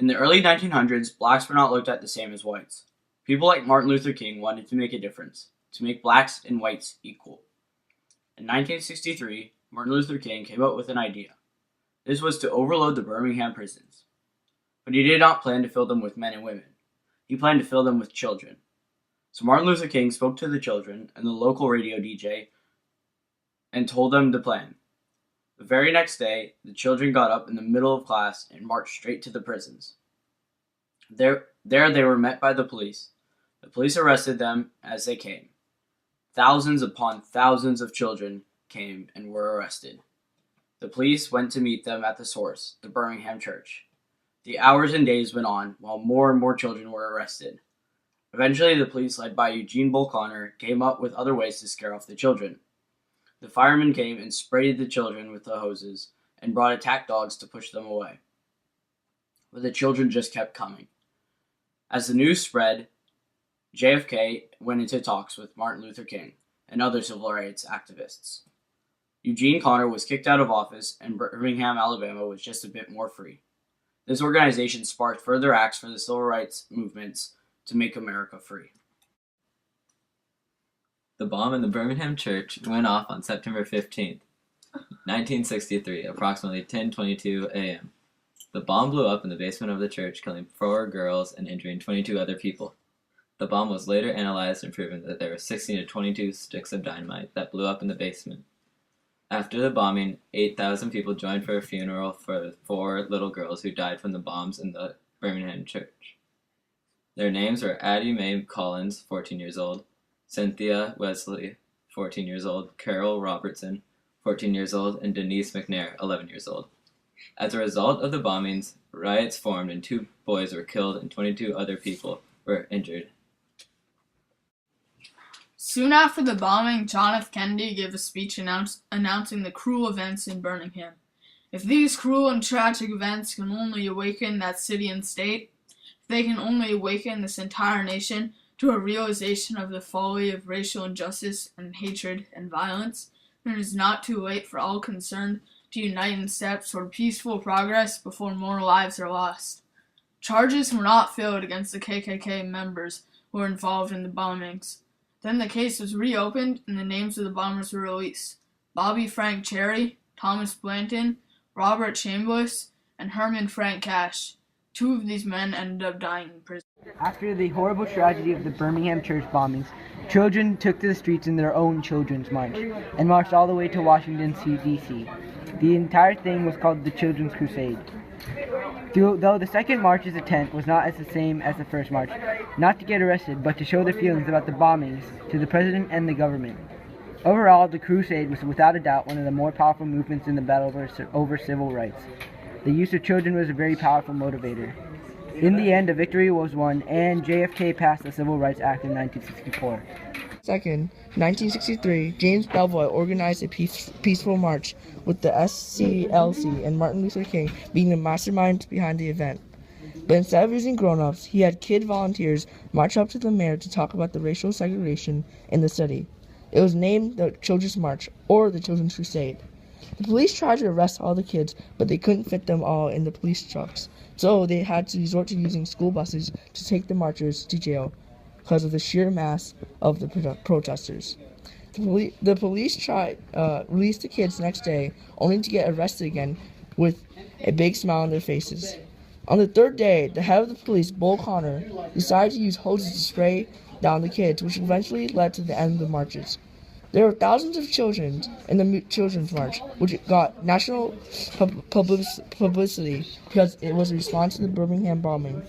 In the early 1900s, blacks were not looked at the same as whites. People like Martin Luther King wanted to make a difference, to make blacks and whites equal. In 1963, Martin Luther King came up with an idea. This was to overload the Birmingham prisons. But he did not plan to fill them with men and women. He planned to fill them with children. So Martin Luther King spoke to the children and the local radio DJ and told them the plan. The very next day, the children got up in the middle of class and marched straight to the prisons. There they were met by the police. The police arrested them as they came. Thousands upon thousands of children came and were arrested. The police went to meet them at the source, the Birmingham Church. The hours and days went on while more and more children were arrested. Eventually, the police, led by Eugene Bull Connor, came up with other ways to scare off the children. The firemen came and sprayed the children with the hoses and brought attack dogs to push them away. But the children just kept coming. As the news spread, JFK went into talks with Martin Luther King and other civil rights activists. Eugene Connor was kicked out of office, and Birmingham, Alabama was just a bit more free. This organization sparked further acts for the civil rights movements to make America free. The bomb in the Birmingham church went off on September 15th, 1963, approximately 10:22 a.m. The bomb blew up in the basement of the church, killing 4 girls and injuring 22 other people. The bomb was later analyzed and proven that there were 16 to 22 sticks of dynamite that blew up in the basement. After the bombing, 8,000 people joined for a funeral for the 4 little girls who died from the bombs in the Birmingham church. Their names were Addie Mae Collins, 14 years old, Cynthia Wesley, 14 years old, Carol Robertson, 14 years old, and Denise McNair, 11 years old. As a result of the bombings, riots formed and 2 boys were killed and 22 other people were injured. Soon after the bombing, John F. Kennedy gave a speech announcing the cruel events in Birmingham. If these cruel and tragic events can only awaken that city and state, if they can only awaken this entire nation to a realization of the folly of racial injustice and hatred and violence, then it is not too late for all concerned to unite in steps toward peaceful progress before more lives are lost. Charges were not filed against the KKK members who were involved in the bombings. Then the case was reopened and the names of the bombers were released: Bobby Frank Cherry, Thomas Blanton, Robert Chambliss, and Herman Frank Cash. 2 of these men ended up dying in prison. After the horrible tragedy of the Birmingham church bombings, children took to the streets in their own Children's March and marched all the way to Washington, D.C. The entire thing was called the Children's Crusade. Though the second march's intent was not as the same as the first march, not to get arrested, but to show their feelings about the bombings to the president and the government. Overall, the crusade was without a doubt one of the more powerful movements in the battle over civil rights. The use of children was a very powerful motivator. In the end, a victory was won, and JFK passed the Civil Rights Act in 1964. Second, 1963, James Belvoy organized a peaceful march, with the SCLC and Martin Luther King being the masterminds behind the event. But instead of using grown-ups, he had kid volunteers march up to the mayor to talk about the racial segregation in the city. It was named the Children's March, or the Children's Crusade. The police tried to arrest all the kids, but they couldn't fit them all in the police trucks, so they had to resort to using school buses to take the marchers to jail because of the sheer mass of the protesters. The police released the kids next day, only to get arrested again with a big smile on their faces. On the 3rd day, the head of the police, Bull Connor, decided to use hoses to spray down the kids, which eventually led to the end of the marches. There were thousands of children in the Children's March, which got national publicity because it was a response to the Birmingham bombing.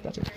That's it.